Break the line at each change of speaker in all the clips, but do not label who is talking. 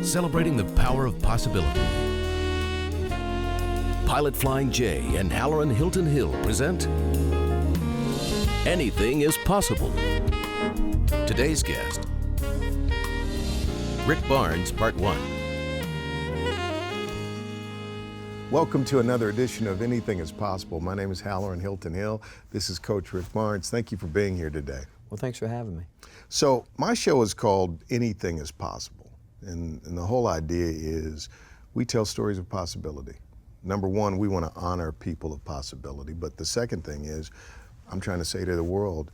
celebrating the power of possibility. Pilot Flying J and Halloran Hilton Hill present Anything is Possible. Today's guest, Rick Barnes, Part 1.
Welcome to another edition of Anything is Possible. My name is Halloran Hilton Hill. This is Coach Rick Barnes. Thank you for being here today.
Well, thanks for having me.
So my show is called Anything is Possible. And the whole idea is we tell stories of possibility. Number one, we want to honor people of possibility. But the second thing is, I'm trying to say to the world,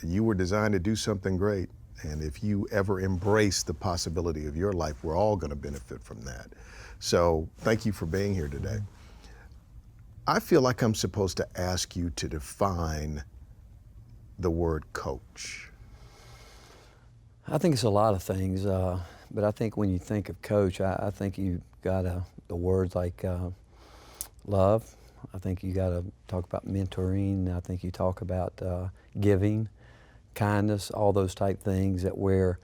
you were designed to do something great. And if you ever embrace the possibility of your life, we're all going to benefit from that. So thank you for being here today. I feel like I'm supposed to ask you to define the word coach.
I think it's a lot of things, but I think when you think of coach, I think you got the words like love. I think you got to talk about mentoring. I think you talk about giving, kindness, all those type things that where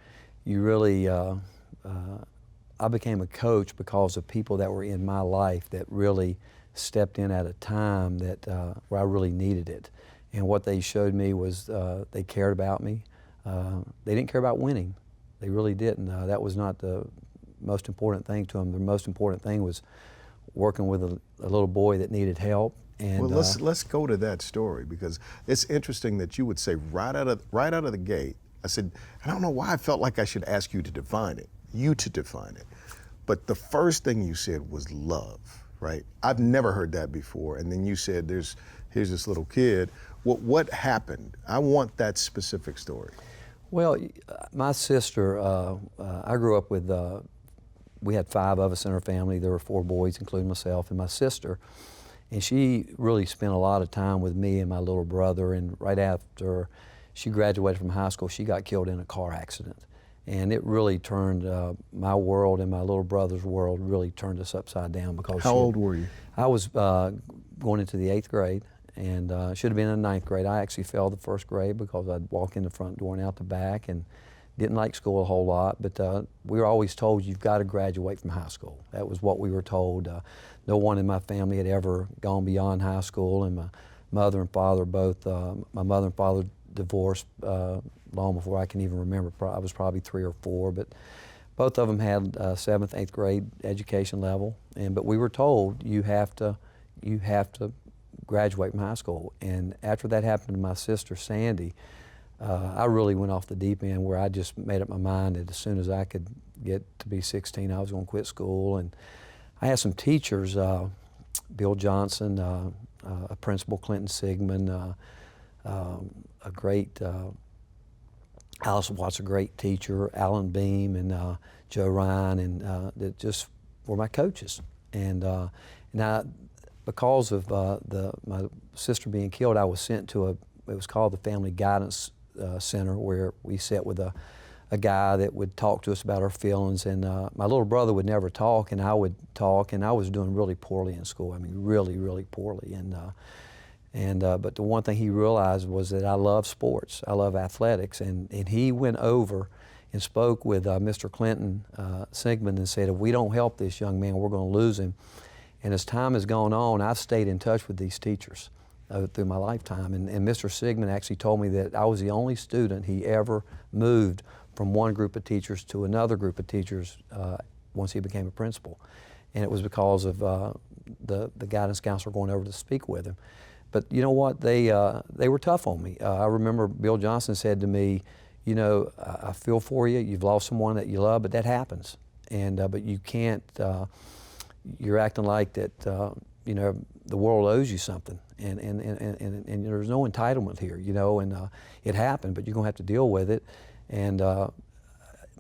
you really, I became a coach because of people that were in my life that really stepped in at a time that where I really needed it. And what they showed me was they cared about me. They didn't care about winning. They really didn't. That was not the most important thing to them. The most important thing was working with a little boy that needed help. And
well, let's go to that story, because it's interesting that you would say right out of the gate. I said, I don't know why I felt like I should ask you to define it. But the first thing you said was love, right? I've never heard that before. And then you said, here's this little kid. What happened? I want that specific story.
Well, my sister, I grew up with, we had 5 of us in our family. There were 4 boys, including myself and my sister. And she really spent a lot of time with me and my little brother. And right after she graduated from high school, she got killed in a car accident. And it really turned my world and my little brother's world really turned us upside down. Because
How old were you?
I was going into the 8th grade, and should have been in the 9th grade. I actually failed the 1st grade because I'd walk in the front door and out the back, and didn't like school a whole lot. But we were always told, you've got to graduate from high school. That was what we were told. No one in my family had ever gone beyond high school, and my mother and father both, my mother and father divorced long before I can even remember. I was probably 3 or 4, but both of them had 7th, 8th grade education level. But we were told, you have to graduate from high school. And after that happened to my sister Sandy, I really went off the deep end, where I just made up my mind that as soon as I could get to be 16, I was going to quit school. And I had some teachers, Bill Johnson, a principal, Clinton Sigmund, a great, Alice Watts, a great teacher, Alan Beam, and Joe Ryan, and that just were my coaches. And because of my sister being killed, I was sent to it was called the Family Guidance Center, where we sat with a guy that would talk to us about our feelings. And my little brother would never talk, and I would talk, and I was doing really poorly in school. I mean, really, really poorly. But the one thing he realized was that I love sports. I love athletics. And he went over and spoke with Mr. Clinton Sigmund and said, if we don't help this young man, we're going to lose him. And as time has gone on, I've stayed in touch with these teachers through my lifetime. And Mr. Sigmund actually told me that I was the only student he ever moved from one group of teachers to another group of teachers once he became a principal. And it was because of the guidance counselor going over to speak with him. But you know what? They were tough on me. I remember Bill Johnson said to me, you know, I feel for you. You've lost someone that you love, but that happens. But you can't. You're acting like that. You know, the world owes you something, and there's no entitlement here. You know, and it happened, but you're gonna have to deal with it. And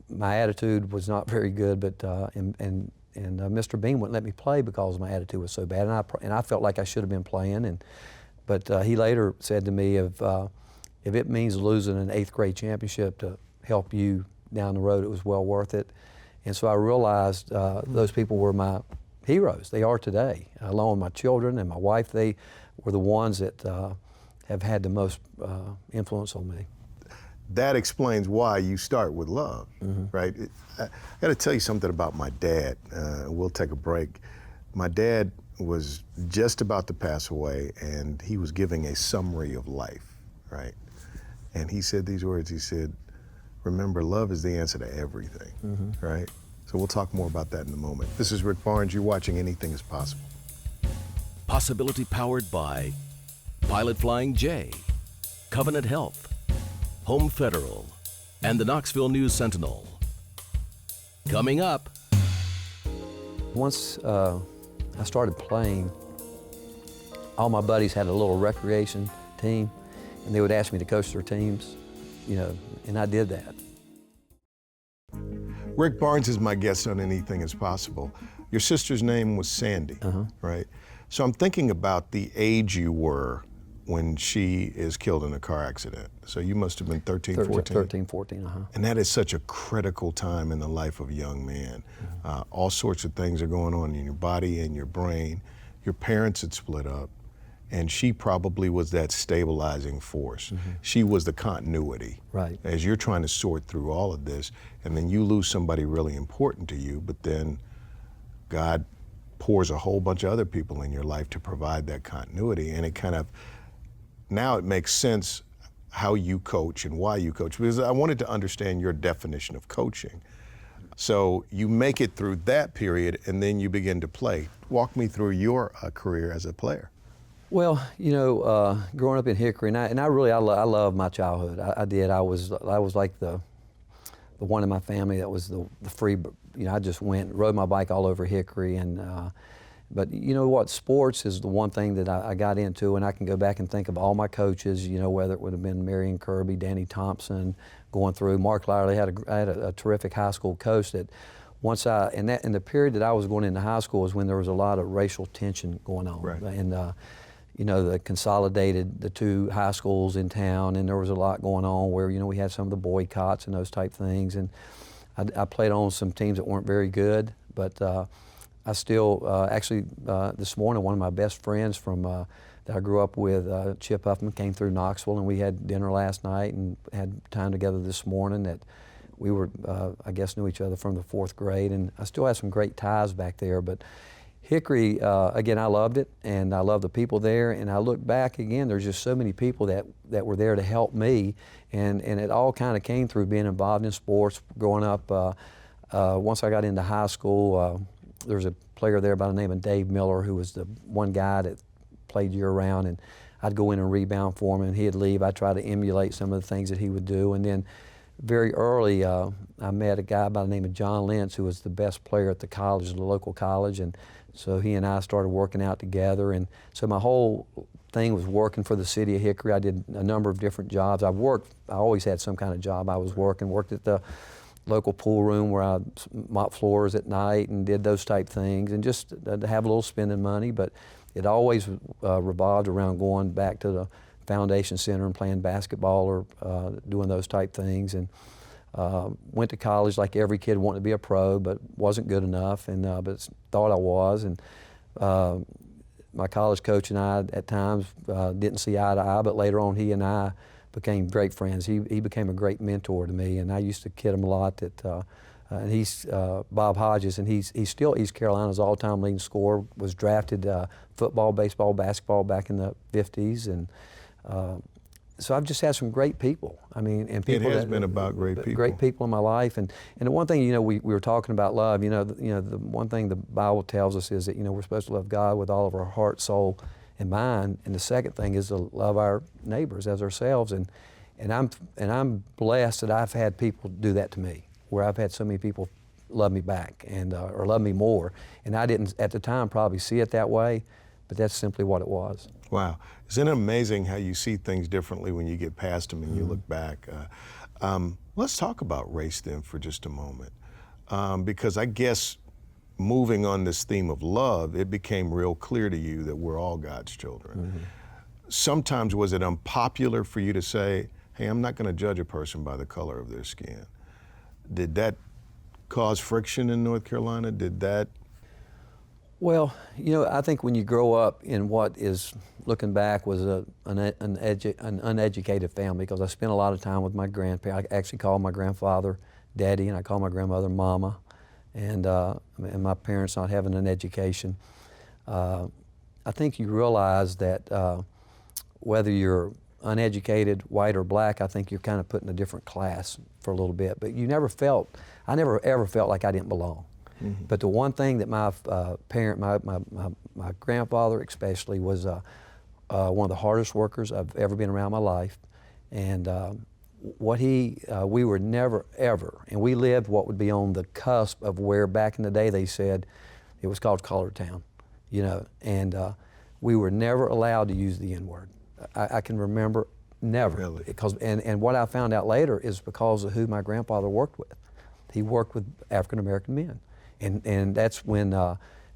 my attitude was not very good, but Mr. Bean wouldn't let me play because my attitude was so bad, and I felt like I should have been playing. But he later said to me, if it means losing an 8th grade championship to help you down the road, it was well worth it. And so I realized those people were my heroes. They are today, along with my children and my wife. They were the ones that have had the most influence on me.
that explains why you start with love, right? I got to tell you something about my dad. We'll take a break. My dad was just about to pass away, and he was giving a summary of life, right? And he said these words. He said, "Remember, love is the answer to everything," right? So we'll talk more about that in a moment. This is Rick Barnes. You're watching Anything is Possible.
Possibility powered by Pilot Flying J, Covenant Health, Home Federal, and the Knoxville News Sentinel. Coming up.
Once I started playing, all my buddies had a little recreation team, and they would ask me to coach their teams, and I did that.
Rick Barnes is my guest on Anything is Possible. Your sister's name was Sandy, right? So I'm thinking about the age you were when she is killed in a car accident. So you must have been 13, 14?
13, 14,
And that is such a critical time in the life of a young man. All sorts of things are going on in your body and your brain. Your parents had split up, and she probably was that stabilizing force. She was the continuity.
Right.
As you're trying to sort through all of this, and then you lose somebody really important to you, but then God pours a whole bunch of other people in your life to provide that continuity, and it kind of, now it makes sense how you coach and why you coach, because I wanted to understand your definition of coaching. So you make it through that period, and then you begin to play. Walk me through your career as a player.
Well, growing up in Hickory, and I love my childhood. I did. I was like the one in my family that was the free. I just went, rode my bike all over Hickory, and but you know what? Sports is the one thing that I got into, and I can go back and think of all my coaches. Whether it would have been Marion Kirby, Danny Thompson, going through Mark Lyerly. I had a terrific high school coach that. Once in the period that I was going into high school was when there was a lot of racial tension going on,
right.
And they consolidated the two high schools in town, and there was a lot going on where we had some of the boycotts and those type things. And I played on some teams that weren't very good, but I still actually this morning one of my best friends from that I grew up with, Chip Huffman, came through Knoxville, and we had dinner last night and had time together this morning. That we were, I guess, knew each other from the 4th grade, and I still have some great ties back there. But Hickory, again, I loved it, and I love the people there. And I look back again, there's just so many people that were there to help me, and it all kind of came through being involved in sports. Growing up, once I got into high school, there was a player there by the name of Dave Miller, who was the one guy that played year-round, and I'd go in and rebound for him, and he'd leave. I'd try to emulate some of the things that he would do, and then very early, I met a guy by the name of John Lentz, who was the best player at the college, the local college, and so he and I started working out together. And so my whole thing was working for the city of Hickory. I did a number of different jobs. I always had some kind of job I was worked at the local pool room where I mopped floors at night and did those type things, and just to have a little spending money. But it always revolved around going back to the Foundation Center and playing basketball or doing those type things. And went to college like every kid, wanted to be a pro, but wasn't good enough, and but thought I was. And my college coach and I at times didn't see eye to eye, but later on he and I became great friends. He became a great mentor to me, and I used to kid him a lot that and he's Bob Hodges, and he's still East Carolina's all-time leading scorer, was drafted football, baseball, basketball back in the 50s, and so I've just had some great people. I mean, and people.
It has been about great people.
Great people in my life, and the one thing we were talking about love. The one thing the Bible tells us is that we're supposed to love God with all of our heart, soul, and mind, and the second thing is to love our neighbors as ourselves. And I'm blessed that I've had people do that to me, where I've had so many people love me back and or love me more, and I didn't at the time probably see it that way, but that's simply what it was.
Wow. Isn't it amazing how you see things differently when you get past them and you look back? Let's talk about race then for just a moment, because I guess moving on this theme of love, it became real clear to you that we're all God's children. Sometimes was it unpopular for you to say, hey, I'm not going to judge a person by the color of their skin? Did that cause friction in North Carolina? Did that?
Well, I think when you grow up in what is, looking back, was an uneducated family, because I spent a lot of time with my grandparents. I actually called my grandfather Daddy, and I called my grandmother Mama, and my parents not having an education. I think you realize that whether you're uneducated, white or black, I think you're kind of put in a different class for a little bit. But I never ever felt like I didn't belong. Mm-hmm. But the one thing that my my grandfather especially was one of the hardest workers I've ever been around in my life. And we were never ever, and we lived what would be on the cusp of where back in the day they said it was called Colored Town, and we were never allowed to use the N-word. I can remember never.
Really?
And what I found out later is because of who my grandfather worked with. He worked with African American men, and that's when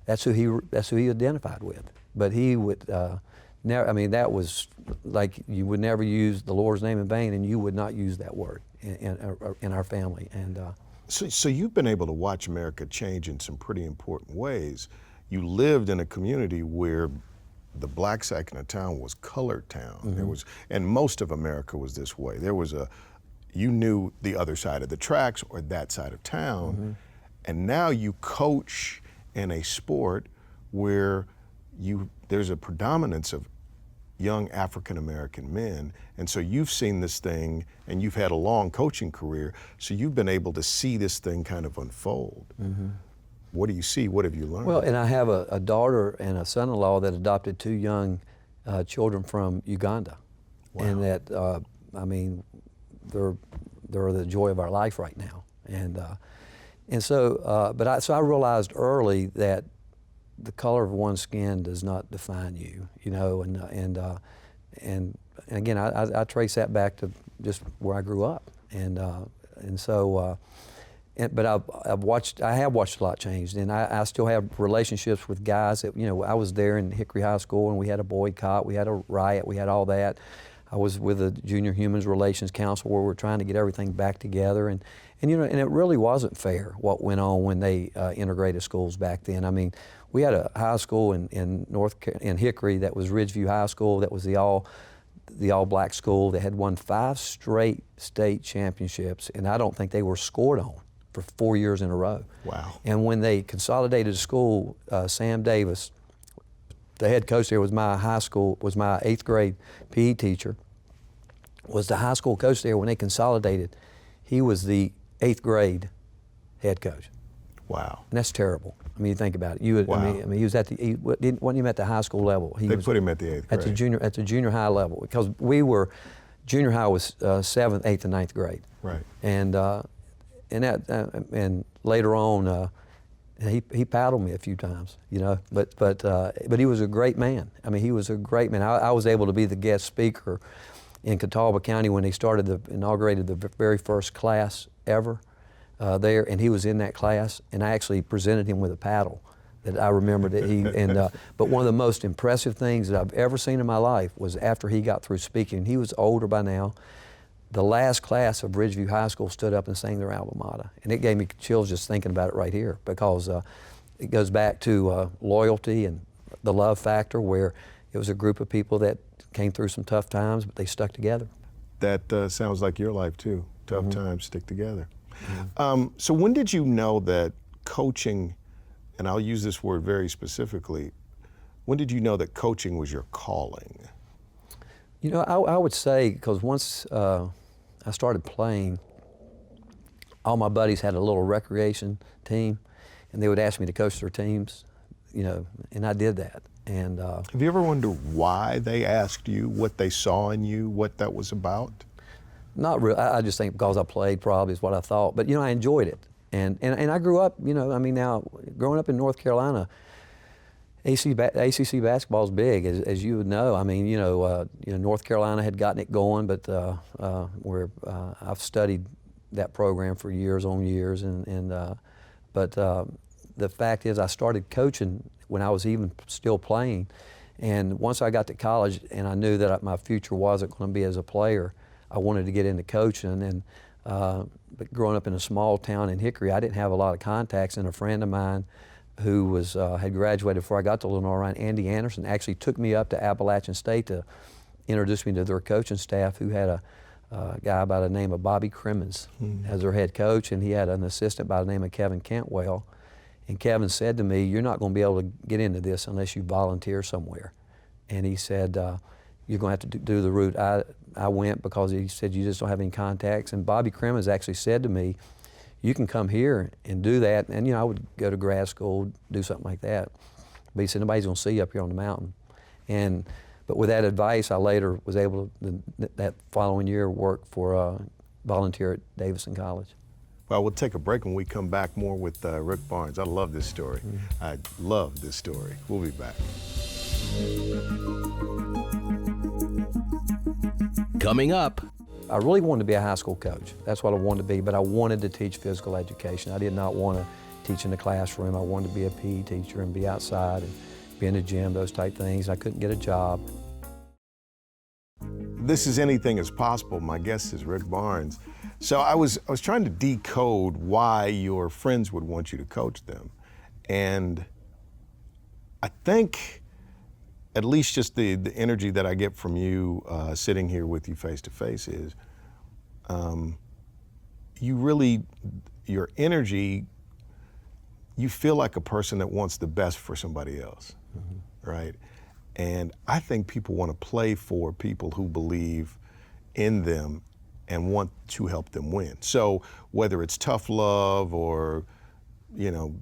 that's who he identified with. But he would never. I mean, that was like, you would never use the Lord's name in vain, and you would not use that word in our family. And
so you've been able to watch America change in some pretty important ways. You lived in a community where the black section of town was colored town. Mm-hmm. And most of America was this way. You knew the other side of the tracks or that side of town, mm-hmm. and now you coach in a sport where there's a predominance of young African American men, and so you've seen this thing, and you've had a long coaching career, so you've been able to see this thing kind of unfold. Mm-hmm. What do you see? What have you learned?
Well, and I have a daughter and a son-in-law that adopted 2 young children from Uganda. Wow. And that, I mean, they're the joy of our life right now. And so, so I realized early that the color of one's skin does not define you, and again, I trace that back to just where I grew up, but I have watched a lot change, and I still have relationships with guys that, I was there in Hickory High School, and we had a boycott, we had a riot, we had all that. I was with the Junior Human Relations Council where we're trying to get everything back together, and it really wasn't fair what went on when they integrated schools back then. I mean, we had a high school in Hickory that was Ridgeview High School, that was the all black school that had won 5 straight state championships, and I don't think they were scored on for 4 years in a row.
Wow.
And when they consolidated the school, Sam Davis, the head coach there, was my 8th grade PE teacher, was the high school coach there. When they consolidated, he was the 8th grade head coach.
Wow.
And that's terrible. I mean, you think about it.
Wow.
I mean, he was wasn't even at the high school level.
They put him at the 8th grade.
At the junior high level, because junior high was 7th, 8th, and 9th grade.
Right.
And later on, he paddled me a few times, but he was a great man. I mean, he was a great man. I was able to be the guest speaker in Catawba County when they inaugurated the very first class ever there, and he was in that class, and I actually presented him with a paddle that I remember that but one of the most impressive things that I've ever seen in my life was after he got through speaking. He was older by now. The last class of Ridgeview High School stood up and sang their alma mater, and it gave me chills just thinking about it right here, because it goes back to loyalty and the love factor, where it was a group of people that came through some tough times, but they stuck together.
That sounds like your life too. Tough mm-hmm. times stick together.
Mm-hmm.
So when did you know that coaching, and I'll use this word very specifically, when did you know that coaching was your calling?
I would say, because once I started playing, all my buddies had a little recreation team, and they would ask me to coach their teams, and I did that. And
have you ever wondered why they asked you, what they saw in you, what that was about?
Not really. I just think because I played probably is what I thought. But I enjoyed it, and I grew up. Now growing up in North Carolina, ACC basketball is big, as you would know. I mean, North Carolina had gotten it going, but I've studied that program for years on years, but the fact is, I started coaching when I was even still playing, and once I got to college and I knew that my future wasn't going to be as a player, I wanted to get into coaching. And but growing up in a small town in Hickory, I didn't have a lot of contacts, and a friend of mine who was had graduated before I got to Lenore Ryan, Andy Anderson, actually took me up to Appalachian State to introduce me to their coaching staff, who had a guy by the name of Bobby Crimmins as their head coach, and he had an assistant by the name of Kevin Cantwell. And Kevin said to me, "You're not going to be able to get into this unless you volunteer somewhere." And he said, "You're going to have to do the route." I went because he said, "You just don't have any contacts." And Bobby Crimmins actually said to me, "You can come here and do that." And I would go to grad school, do something like that. But he said, "Nobody's going to see you up here on the mountain." But with that advice, I later was able to, that following year, work for volunteer at Davidson College.
Well, we'll take a break. When we come back, more with Rick Barnes. I love this story. I love this story. We'll be back.
Coming up.
I really wanted to be a high school coach. That's what I wanted to be, but I wanted to teach physical education. I did not want to teach in the classroom. I wanted to be a PE teacher and be outside and be in the gym, those type things. I couldn't get a job.
This is Anything is Possible. My guest is Rick Barnes. So I was trying to decode why your friends would want you to coach them. And I think, at least just the energy that I get from you sitting here with you face to face is, your energy, you feel like a person that wants the best for somebody else, right? And I think people want to play for people who believe in them and want to help them win. So whether it's tough love or,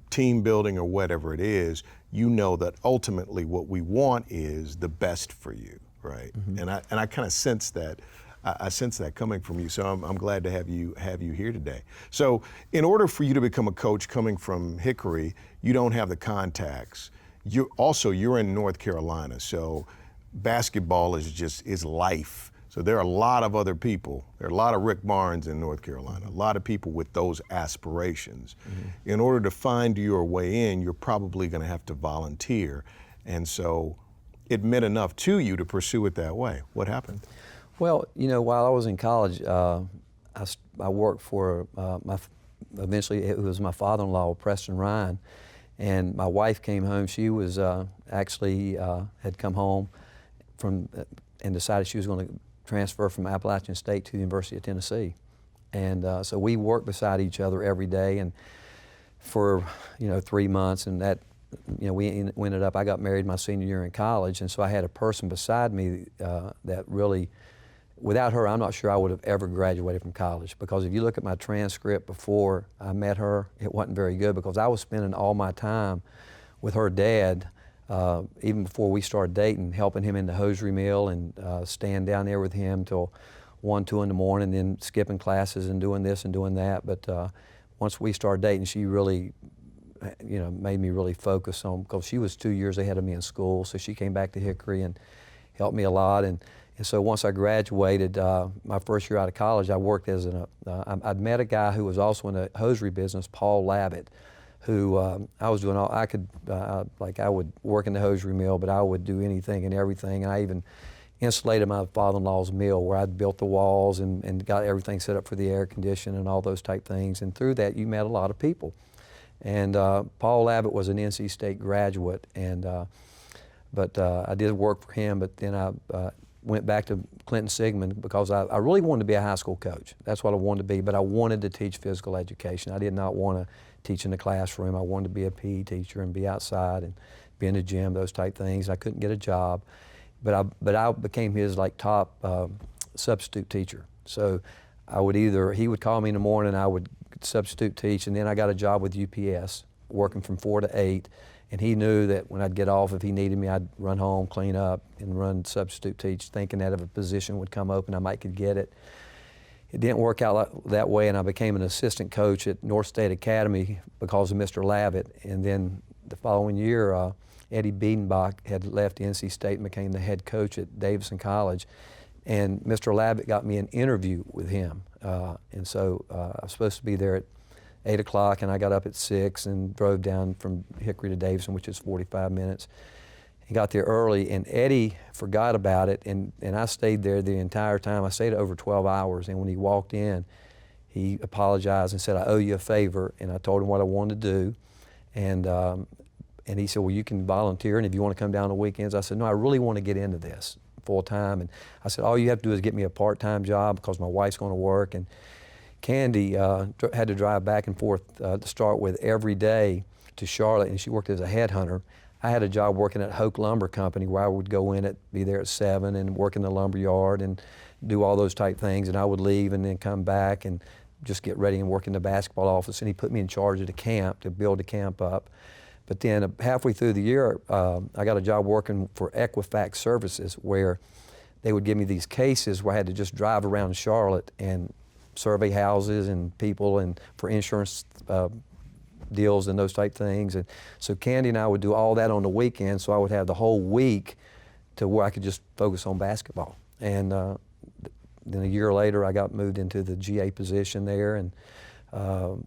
team building or whatever it is, that ultimately what we want is the best for you, right? And I kind of sense that. I sense that coming from you, so I'm glad to have you here today. So in order for you to become a coach coming from Hickory, you don't have the contacts. You're in North Carolina, so basketball is life. So there are a lot of other people. There are a lot of Rick Barnes in North Carolina, a lot of people with those aspirations. In order to find your way in, you're probably going to have to volunteer. And so it meant enough to you to pursue it that way. What happened?
Well, while I was in college, I worked for eventually it was my father-in-law, Preston Ryan, and my wife came home. She was actually had come home from and decided she was going to transfer from Appalachian State to the University of Tennessee. And so we worked beside each other every day, and for 3 months, and that we ended up, I got married my senior year in college, and so I had a person beside me that really, without her, I'm not sure I would have ever graduated from college, because if you look at my transcript before I met her, it wasn't very good, because I was spending all my time with her dad, even before we started dating, helping him in the hosiery mill and staying down there with him till 1, 2 in the morning, then skipping classes and doing this and doing that. But once we started dating, she really, made me really focus on, because she was 2 years ahead of me in school, so she came back to Hickory and helped me a lot. And so once I graduated, my first year out of college, I worked as I'd met a guy who was also in the hosiery business, Paul Lavitt, who I was doing I would work in the hosiery mill, but I would do anything and everything. And I even insulated my father-in-law's mill, where I'd built the walls and got everything set up for the air conditioning and all those type things. And through that, you met a lot of people. And Paul Lavitt was an NC State graduate, and but I did work for him. But then I went back to Clinton Sigmund, because I really wanted to be a high school coach. That's what I wanted to be, but I wanted to teach physical education. I did not want to teach in the classroom. I wanted to be a PE teacher and be outside and be in the gym, those type things. I couldn't get a job, but I became his top substitute teacher. So he would call me in the morning, I would substitute teach, and then I got a job with UPS, working from 4 to 8. And he knew that when I'd get off, if he needed me, I'd run home, clean up, and run substitute teach, thinking that if a position would come open, I might could get it. It didn't work out that way, and I became an assistant coach at North State Academy because of Mr. Lavitt. And then the following year, Eddie Biedenbach had left NC State and became the head coach at Davidson College. And Mr. Lavitt got me an interview with him. And so I was supposed to be there at 8 o'clock, and I got up at 6 and drove down from Hickory to Davidson, which is 45 minutes. He got there early, and Eddie forgot about it, and I stayed there the entire time. I stayed over 12 hours, and when he walked in, he apologized and said, "I owe you a favor," and I told him what I wanted to do. And he said, well, you can volunteer, and if you want to come down on weekends. I said, no, I really want to get into this full time. And I said, all you have to do is get me a part-time job because my wife's going to work. And Candy had to drive back and forth to start with every day to Charlotte, and she worked as a headhunter. I had a job working at Hoke Lumber Company where I would go in be there at 7 and work in the lumber yard and do all those type things, and I would leave and then come back and just get ready and work in the basketball office, and he put me in charge of the camp to build the camp up. But then halfway through the year, I got a job working for Equifax Services where they would give me these cases where I had to just drive around Charlotte and survey houses and people and for insurance deals and those type things. And so Candy and I would do all that on the weekend, so I would have the whole week to where I could just focus on basketball. And then a year later, I got moved into the GA position there, and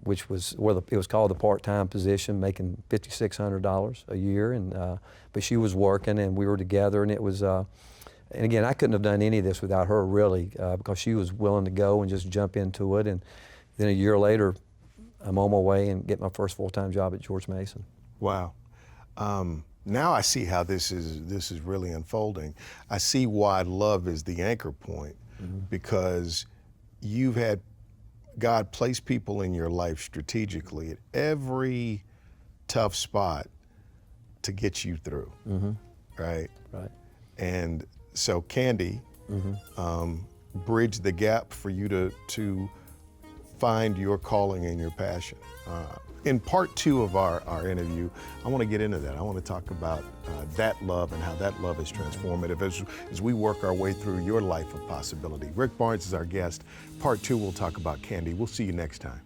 which was it was called the part-time position, making $5,600 a year. And but she was working, and we were together, and it was. And again, I couldn't have done any of this without her, really, because she was willing to go and just jump into it. And then a year later, I'm on my way and get my first full-time job at George Mason.
Wow. Now I see how this is really unfolding. I see why love is the anchor point, because you've had God place people in your life strategically at every tough spot to get you through, right?
Right.
And so Candy bridged the gap for you to find your calling and your passion. In part 2 of our interview, I want to get into that. I want to talk about that love and how that love is transformative as we work our way through your life of possibility. Rick Barnes is our guest. Part 2, we'll talk about Candy. We'll see you next time.